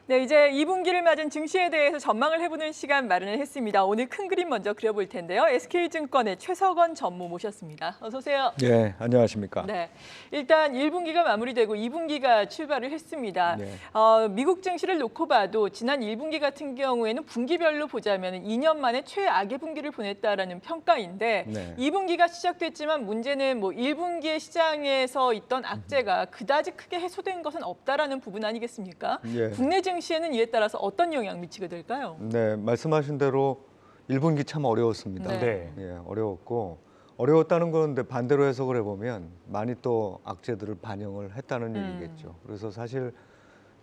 네, 이제 2분기를 맞은 증시에 대해서 전망을 해보는 시간 마련을 했습니다. 오늘 큰 그림 먼저 그려볼 텐데요. SK증권의 최석원 전무 모셨습니다. 어서 오세요. 네, 안녕하십니까. 네, 일단 1분기가 마무리되고 2분기가 출발을 했습니다. 네. 미국 증시를 놓고 봐도 지난 1분기 같은 경우에는 분기별로 보자면 2년 만에 최악의 분기를 보냈다라는 평가인데 네. 2분기가 시작됐지만 문제는 뭐 1분기의 시장에서 있던 악재가 그다지 크게 해소된 것은 없다라는 부분 아니겠습니까? 예. 국내 증시에는 이에 따라서 어떤 영향 미치게 될까요? 네, 말씀하신 대로 1분기 참 어려웠습니다. 네. 예, 어려웠고 어려웠다는 건데 반대로 해석을 해보면 많이 또 악재들을 반영을 했다는 얘기겠죠. 그래서 사실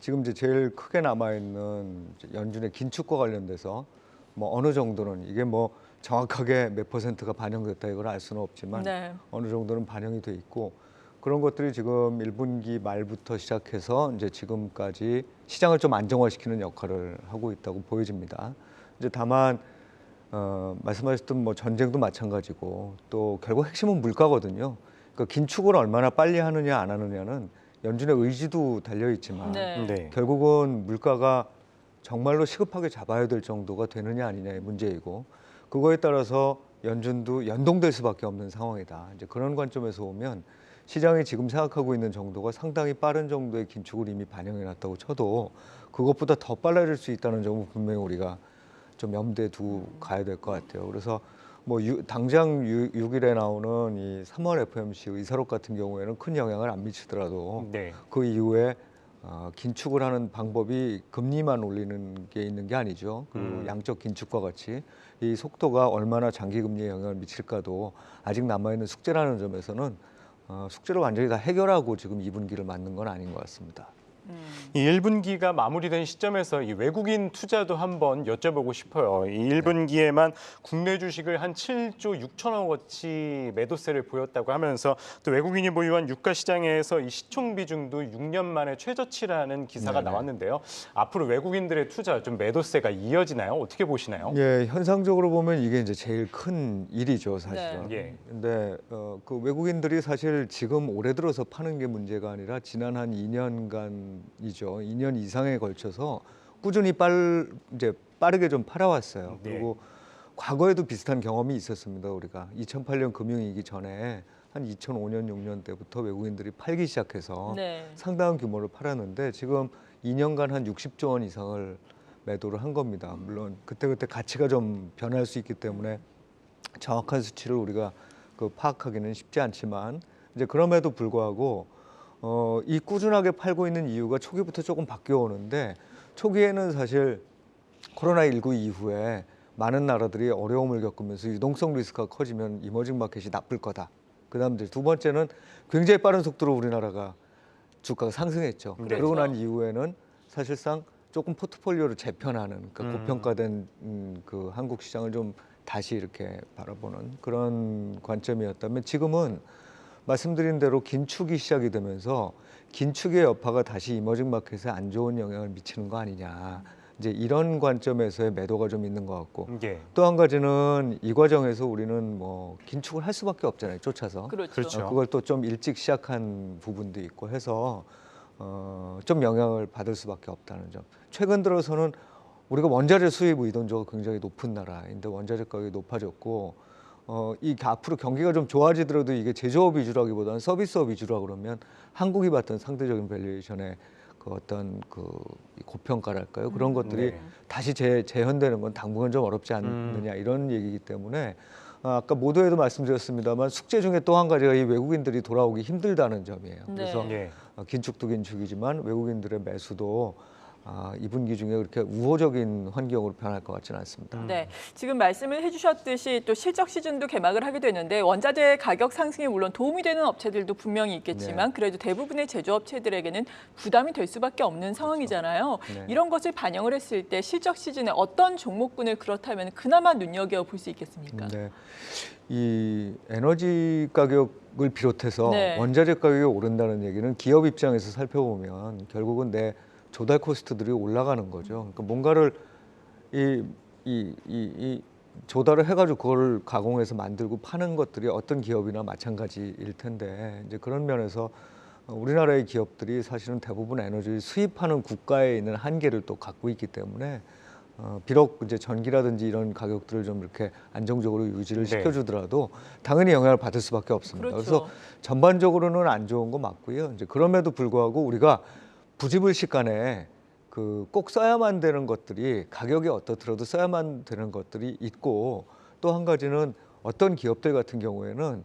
지금 이제 제일 크게 남아 있는 연준의 긴축과 관련돼서 뭐 어느 정도는 이게 뭐 정확하게 몇 퍼센트가 반영됐다 이걸 알 수는 없지만 네. 어느 정도는 반영이 돼 있고 그런 것들이 지금 1분기 말부터 시작해서 이제 지금까지 시장을 좀 안정화시키는 역할을 하고 있다고 보여집니다. 이제 다만 말씀하셨던 뭐 전쟁도 마찬가지고 또 결국 핵심은 물가거든요. 그러니까 긴축을 얼마나 빨리 하느냐 안 하느냐는 연준의 의지도 달려 있지만 네. 결국은 물가가 정말로 시급하게 잡아야 될 정도가 되느냐 아니냐의 문제이고 그거에 따라서 연준도 연동될 수밖에 없는 상황이다. 이제 그런 관점에서 보면 시장이 지금 생각하고 있는 정도가 상당히 빠른 정도의 긴축을 이미 반영해 놨다고 쳐도 그것보다 더 빨라질 수 있다는 점은 분명히 우리가 좀 염두에 두고 가야 될 것 같아요. 그래서 뭐 당장 6일에 나오는 이 3월 FOMC 의사록 같은 경우에는 큰 영향을 안 미치더라도 그 이후에 긴축을 하는 방법이 금리만 올리는 게 있는 게 아니죠. 그 양적 긴축과 같이 이 속도가 얼마나 장기 금리에 영향을 미칠까도 아직 남아있는 숙제라는 점에서는 숙제를 완전히 다 해결하고 지금 2분기를 맞는 건 아닌 것 같습니다. 이 1분기가 마무리된 시점에서 이 외국인 투자도 한번 여쭤보고 싶어요. 이 1분기에만 국내 주식을 한 7조 6천억 원어치 매도세를 보였다고 하면서 또 외국인이 보유한 유가 시장에서 이 시총 비중도 6년 만에 최저치라는 기사가 나왔는데요. 앞으로 외국인들의 투자 좀 매도세가 이어지나요? 어떻게 보시나요? 예, 현상적으로 보면 이게 이제 제일 큰 일이죠, 사실은. 네. 근데 그 외국인들이 사실 지금 올해 들어서 파는 게 문제가 아니라 지난 한 2년간이죠. 2년 이상에 걸쳐서 꾸준히 이제 빠르게 좀 팔아왔어요. 그리고 과거에도 비슷한 경험이 있었습니다. 우리가 2008년 금융위기 전에 한 2005년, 6년 때부터 외국인들이 팔기 시작해서 상당한 규모를 팔았는데 지금 2년간 한 60조 원 이상을 매도를 한 겁니다. 물론 그때그때 가치가 좀 변할 수 있기 때문에 정확한 수치를 우리가 파악하기는 쉽지 않지만 이제 그럼에도 불구하고 이 꾸준하게 팔고 있는 이유가 초기부터 조금 바뀌어 오는데 초기에는 사실 코로나19 이후에 많은 나라들이 어려움을 겪으면서 유동성 리스크가 커지면 이머징 마켓이 나쁠 거다. 그다음 이제 두 번째는 굉장히 빠른 속도로 우리나라가 주가가 상승했죠. 그러고 난 이후에는 사실상 조금 포트폴리오를 재편하는 그러니까 고평가된 그 한국 시장을 좀 다시 이렇게 바라보는 그런 관점이었다면 지금은 말씀드린 대로 긴축이 시작이 되면서 긴축의 여파가 다시 이머징 마켓에 안 좋은 영향을 미치는 거 아니냐. 이제 이런 관점에서의 매도가 좀 있는 것 같고 또 한 가지는 이 과정에서 우리는 뭐 긴축을 할 수밖에 없잖아요. 쫓아서. 그렇죠. 그걸 또 좀 일찍 시작한 부분도 있고 해서 좀 영향을 받을 수밖에 없다는 점. 최근 들어서는 우리가 원자재 수입 의존도가 굉장히 높은 나라인데 원자재 가격이 높아졌고 이 앞으로 경기가 좀 좋아지더라도 이게 제조업 위주라기보다는 서비스업 위주라 그러면 한국이 받던 상대적인 밸류에이션의 그 어떤 그 고평가랄까요? 그런 것들이 다시 재현되는 건 당분간 좀 어렵지 않느냐 이런 얘기이기 때문에 아까 모두에도 말씀드렸습니다만 숙제 중에 또 한 가지가 이 외국인들이 돌아오기 힘들다는 점이에요. 그래서 긴축도 긴축이지만 외국인들의 매수도 2분기 중에 그렇게 우호적인 환경으로 변할 것 같지는 않습니다. 네, 지금 말씀을 해주셨듯이 또 실적 시즌도 개막을 하게 되는데 원자재 가격 상승에 물론 도움이 되는 업체들도 분명히 있겠지만 그래도 대부분의 제조업체들에게는 부담이 될 수밖에 없는 상황이잖아요. 이런 것을 반영을 했을 때 실적 시즌에 어떤 종목군을 그렇다면 그나마 눈여겨볼 수 있겠습니까? 이 에너지 가격을 비롯해서 원자재 가격이 오른다는 얘기는 기업 입장에서 살펴보면 결국은 내 조달 코스트들이 올라가는 거죠. 그러니까 뭔가를 이 조달을 해가지고 그걸 가공해서 만들고 파는 것들이 어떤 기업이나 마찬가지일 텐데 이제 그런 면에서 우리나라의 기업들이 사실은 대부분 에너지를 수입하는 국가에 있는 한계를 또 갖고 있기 때문에 비록 이제 전기라든지 이런 가격들을 좀 이렇게 안정적으로 유지를 네. 시켜주더라도 당연히 영향을 받을 수밖에 없습니다. 그렇죠. 그래서 전반적으로는 안 좋은 거 맞고요. 이제 그럼에도 불구하고 우리가 부지불식간에 그 꼭 써야만 되는 것들이 가격이 어떻더라도 써야만 되는 것들이 있고 또 한 가지는 어떤 기업들 같은 경우에는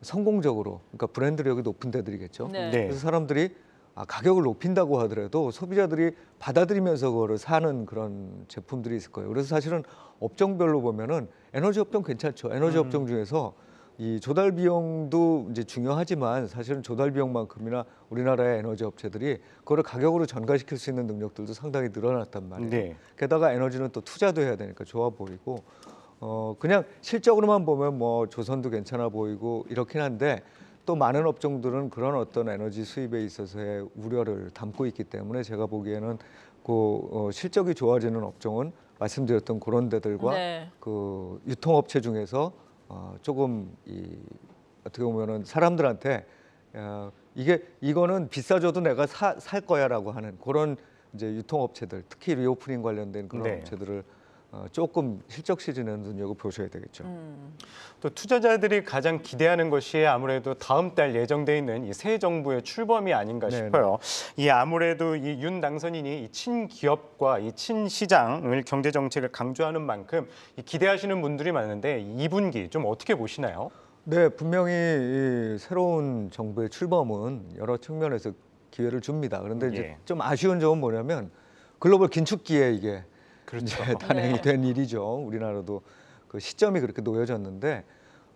성공적으로 그러니까 브랜드력이 높은 데들이겠죠. 네. 네. 그래서 사람들이 가격을 높인다고 하더라도 소비자들이 받아들이면서 그거를 사는 그런 제품들이 있을 거예요. 그래서 사실은 업종별로 보면은 에너지 업종 괜찮죠. 에너지 업종 중에서 이 조달 비용도 이제 중요하지만 사실은 조달 비용만큼이나 우리나라의 에너지 업체들이 그거를 가격으로 전가시킬 수 있는 능력들도 상당히 늘어났단 말이에요. 네. 게다가 에너지는 또 투자도 해야 되니까 좋아 보이고 그냥 실적으로만 보면 뭐 조선도 괜찮아 보이고 이렇긴 한데 또 많은 업종들은 그런 어떤 에너지 수입에 있어서의 우려를 담고 있기 때문에 제가 보기에는 그 실적이 좋아지는 업종은 말씀드렸던 그런 데들과 네. 그 유통업체 중에서 조금 어떻게 보면은 사람들한테 이거는 비싸져도 내가 살 거야라고 하는 그런 이제 유통업체들, 특히 리오프닝 관련된 그런 네. 업체들을 조금 실적 시즌에는 눈여겨보셔야 되겠죠. 또 투자자들이 가장 기대하는 것이 아무래도 다음 달 예정돼 있는 이 새 정부의 출범이 아닌가 네네. 싶어요. 이 아무래도 이 윤 당선인이 이 친기업과 이 친시장을 경제 정책을 강조하는 만큼 이 기대하시는 분들이 많은데 2분기 좀 어떻게 보시나요? 네, 분명히 이 새로운 정부의 출범은 여러 측면에서 기회를 줍니다. 그런데 이제 예. 좀 아쉬운 점은 뭐냐면 글로벌 긴축기에 이게 그렇죠. 이제 단행이 네. 된 일이죠. 우리나라도 그 시점이 그렇게 놓여졌는데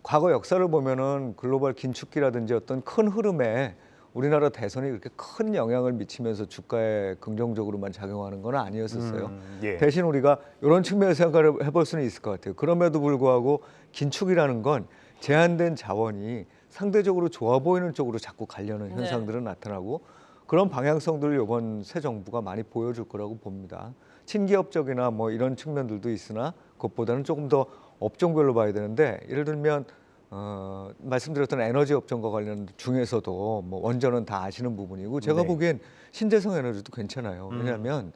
과거 역사를 보면은 글로벌 긴축기라든지 어떤 큰 흐름에 우리나라 대선이 그렇게 큰 영향을 미치면서 주가에 긍정적으로만 작용하는 건 아니었었어요. 예. 대신 우리가 이런 측면에서 생각을 해볼 수는 있을 것 같아요. 그럼에도 불구하고 긴축이라는 건 제한된 자원이 상대적으로 좋아 보이는 쪽으로 자꾸 가려는 네. 현상들은 나타나고 그런 방향성들을 이번 새 정부가 많이 보여줄 거라고 봅니다. 친기업적이나 뭐 이런 측면들도 있으나 그것보다는 조금 더 업종별로 봐야 되는데 예를 들면 말씀드렸던 에너지 업종과 관련 중에서도 뭐 원전은 다 아시는 부분이고 제가 네. 보기엔 신재생 에너지도 괜찮아요. 왜냐하면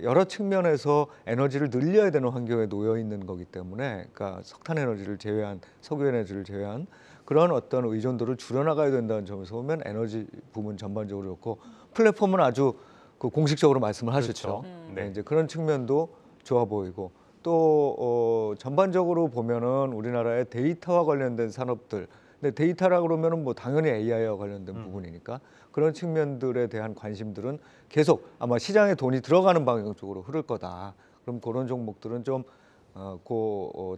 여러 측면에서 에너지를 늘려야 되는 환경에 놓여 있는 거기 때문에 그러니까 석탄 에너지를 제외한 석유 에너지를 제외한 그런 어떤 의존도를 줄여나가야 된다는 점에서 보면 에너지 부문 전반적으로 좋고 플랫폼은 아주 그 공식적으로 말씀을 하셨죠. 네. 네, 이제 그런 측면도 좋아 보이고 또 전반적으로 보면은 우리나라의 데이터와 관련된 산업들, 근데 데이터라 그러면은 뭐 당연히 AI와 관련된 부분이니까 그런 측면들에 대한 관심들은 계속 아마 시장에 돈이 들어가는 방향 쪽으로 흐를 거다. 그럼 그런 종목들은 좀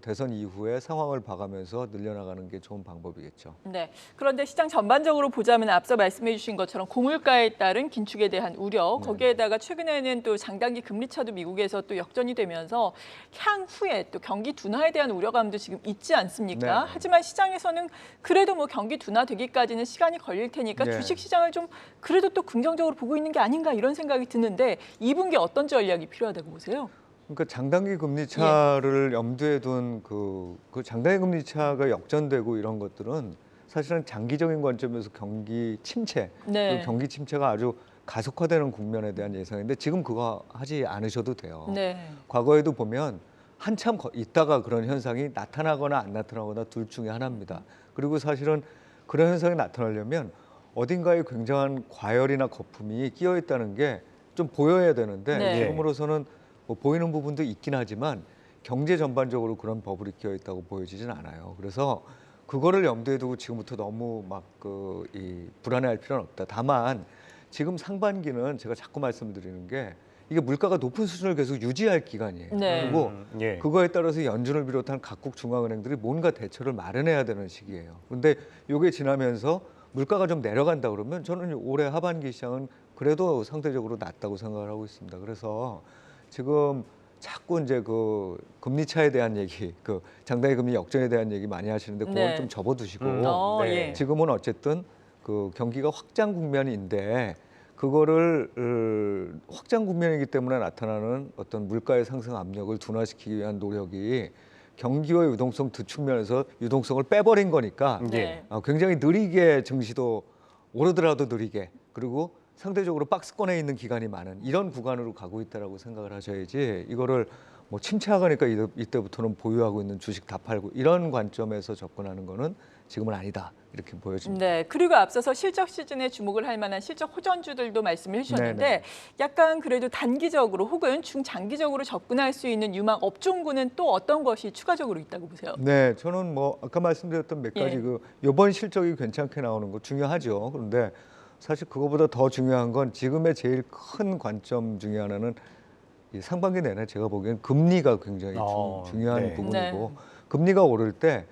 대선 이후에 상황을 봐가면서 늘려나가는 게 좋은 방법이겠죠. 네. 그런데 시장 전반적으로 보자면 앞서 말씀해 주신 것처럼 고물가에 따른 긴축에 대한 우려, 거기에다가 최근에는 또 장단기 금리 차도 미국에서 또 역전이 되면서 향후에 또 경기 둔화에 대한 우려감도 지금 있지 않습니까? 네. 하지만 시장에서는 그래도 뭐 경기 둔화되기까지는 시간이 걸릴 테니까 네. 주식 시장을 좀 그래도 또 긍정적으로 보고 있는 게 아닌가 이런 생각이 드는데 2분기 어떤 전략이 필요하다고 보세요? 그러니까 장단기 금리 차를 염두에 둔 그 장단기 금리 차가 역전되고 이런 것들은 사실은 장기적인 관점에서 경기 침체, 네. 그 경기 침체가 아주 가속화되는 국면에 대한 예상인데 지금 그거 하지 않으셔도 돼요. 네. 과거에도 보면 한참 있다가 그런 현상이 나타나거나 안 나타나거나 둘 중에 하나입니다. 그리고 사실은 그런 현상이 나타나려면 어딘가에 굉장한 과열이나 거품이 끼어 있다는 게 좀 보여야 되는데 네. 지금으로서는 뭐 보이는 부분도 있긴 하지만 경제 전반적으로 그런 버블이 끼어 있다고 보여지진 않아요. 그래서 그거를 염두에 두고 지금부터 너무 막 불안해할 필요는 없다. 다만 지금 상반기는 제가 자꾸 말씀드리는 게 이게 물가가 높은 수준을 계속 유지할 기간이에요. 네. 그리고 예. 그거에 따라서 연준을 비롯한 각국 중앙은행들이 뭔가 대처를 마련해야 되는 시기예요. 근데 이게 지나면서 물가가 좀 내려간다 그러면 저는 올해 하반기 시장은 그래도 상대적으로 낮다고 생각을 하고 있습니다. 그래서 지금 자꾸 이제 그 금리 차에 대한 얘기, 그 장단기 금리 역전에 대한 얘기 많이 하시는데 그건 네. 좀 접어두시고 네. 예. 지금은 어쨌든 그 경기가 확장 국면인데 그거를 확장 국면이기 때문에 나타나는 어떤 물가의 상승 압력을 둔화시키기 위한 노력이 경기와 유동성 두 측면에서 유동성을 빼버린 거니까 네. 굉장히 느리게 증시도 오르더라도 느리게 그리고 상대적으로 박스권에 있는 기간이 많은 이런 구간으로 가고 있다라고 생각을 하셔야지 이거를 뭐 침체하니까 이때부터는 보유하고 있는 주식 다 팔고 이런 관점에서 접근하는 거는 지금은 아니다 이렇게 보여집니다. 네, 그리고 앞서서 실적 시즌에 주목을 할 만한 실적 호전주들도 말씀을 해주셨는데 네네. 약간 그래도 단기적으로 혹은 중장기적으로 접근할 수 있는 유망 업종군은 또 어떤 것이 추가적으로 있다고 보세요? 네, 저는 뭐 아까 말씀드렸던 몇 가지 예. 그 이번 실적이 괜찮게 나오는 거 중요하죠. 그런데 사실 그거보다 더 중요한 건 지금의 제일 큰 관점 중에 하나는 이 상반기 내내 제가 보기엔 금리가 굉장히 중요한 네. 부분이고 네. 금리가 오를 때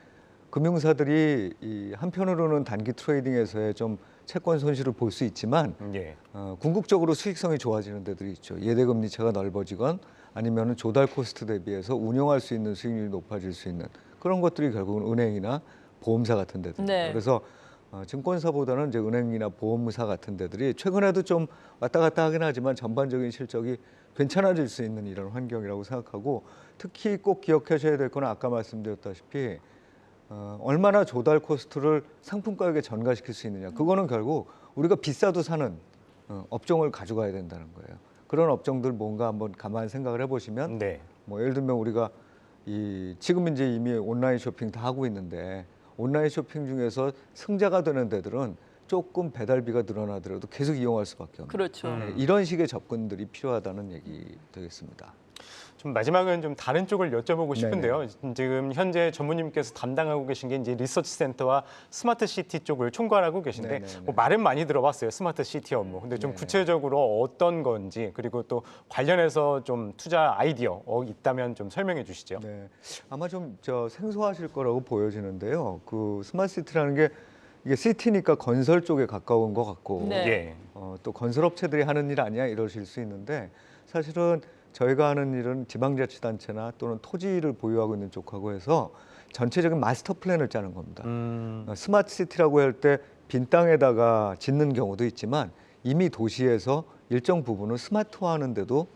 금융사들이 이 한편으로는 단기 트레이딩에서의 좀 채권 손실을 볼 수 있지만 예. 궁극적으로 수익성이 좋아지는 데들이 있죠. 예대금리차가 넓어지건 아니면은 조달 코스트 대비해서 운용할 수 있는 수익률이 높아질 수 있는 그런 것들이 결국은 은행이나 보험사 같은 데들입니다. 네. 그래서 증권사보다는 이제 은행이나 보험사 같은 데들이 최근에도 좀 왔다 갔다 하긴 하지만 전반적인 실적이 괜찮아질 수 있는 이런 환경이라고 생각하고 특히 꼭 기억하셔야 될 거는 아까 말씀드렸다시피 얼마나 조달 코스트를 상품 가격에 전가시킬 수 있느냐. 그거는 결국 우리가 비싸도 사는 업종을 가져가야 된다는 거예요. 그런 업종들 뭔가 한번 가만 생각을 해보시면 네. 뭐 예를 들면 우리가 지금 이제 이미 온라인 쇼핑 다 하고 있는데 온라인 쇼핑 중에서 승자가 되는 데들은 조금 배달비가 늘어나더라도 계속 이용할 수밖에 없는 그렇죠. 네, 이런 식의 접근들이 필요하다는 얘기 되겠습니다. 좀 마지막은 좀 다른 쪽을 여쭤보고 싶은데요. 지금 현재 전무님께서 담당하고 계신 게 이제 리서치 센터와 스마트 시티 쪽을 총괄하고 계신데 네네네. 뭐 말은 많이 들어봤어요. 스마트 시티 업무. 근데 좀 네네. 구체적으로 어떤 건지 그리고 또 관련해서 좀 투자 아이디어 있다면 좀 설명해 주시죠. 네, 아마 좀 생소하실 거라고 보여지는데요. 그 스마트 시티라는 게 이게 시티니까 건설 쪽에 가까운 것 같고 네. 예. 또 건설업체들이 하는 일 아니야 이러실 수 있는데 사실은 저희가 하는 일은 지방자치단체나 또는 토지를 보유하고 있는 쪽하고 해서 전체적인 마스터 플랜을 짜는 겁니다. 스마트 시티라고 할 때 빈 땅에다가 짓는 경우도 있지만 이미 도시에서 일정 부분을 스마트화하는데도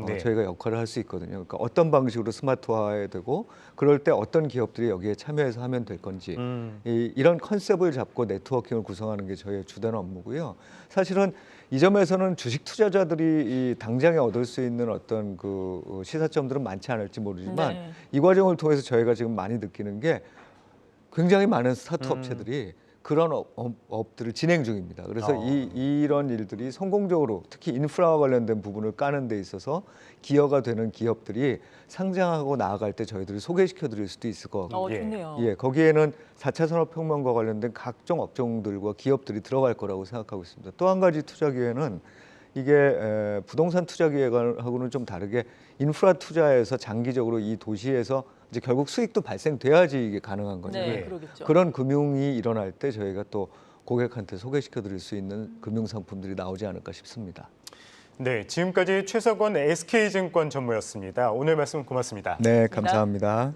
네. 저희가 역할을 할 수 있거든요. 그러니까 어떤 방식으로 스마트화해야 되고 그럴 때 어떤 기업들이 여기에 참여해서 하면 될 건지 이런 컨셉을 잡고 네트워킹을 구성하는 게 저희의 주된 업무고요. 사실은 이 점에서는 주식 투자자들이 당장에 얻을 수 있는 어떤 그 시사점들은 많지 않을지 모르지만 네. 이 과정을 통해서 저희가 지금 많이 느끼는 게 굉장히 많은 스타트 업체들이 그런 업들을 진행 중입니다. 그래서 이런 일들이 성공적으로 특히 인프라와 관련된 부분을 까는 데 있어서 기여가 되는 기업들이 상장하고 나아갈 때 저희들이 소개시켜 드릴 수도 있을 것 같고 예. 좋네요. 예, 거기에는 4차 산업혁명과 관련된 각종 업종들과 기업들이 들어갈 거라고 생각하고 있습니다. 또 한 가지 투자 기회는 이게 부동산 투자 기회하고는 좀 다르게 인프라 투자에서 장기적으로 이 도시에서 이제 결국 수익도 발생돼야지 이게 가능한 거잖아요. 네, 그러겠죠. 그런 금융이 일어날 때 저희가 또 고객한테 소개시켜 드릴 수 있는 금융 상품들이 나오지 않을까 싶습니다. 네, 지금까지 최석원 SK증권 전무였습니다. 오늘 말씀 고맙습니다. 네, 감사합니다.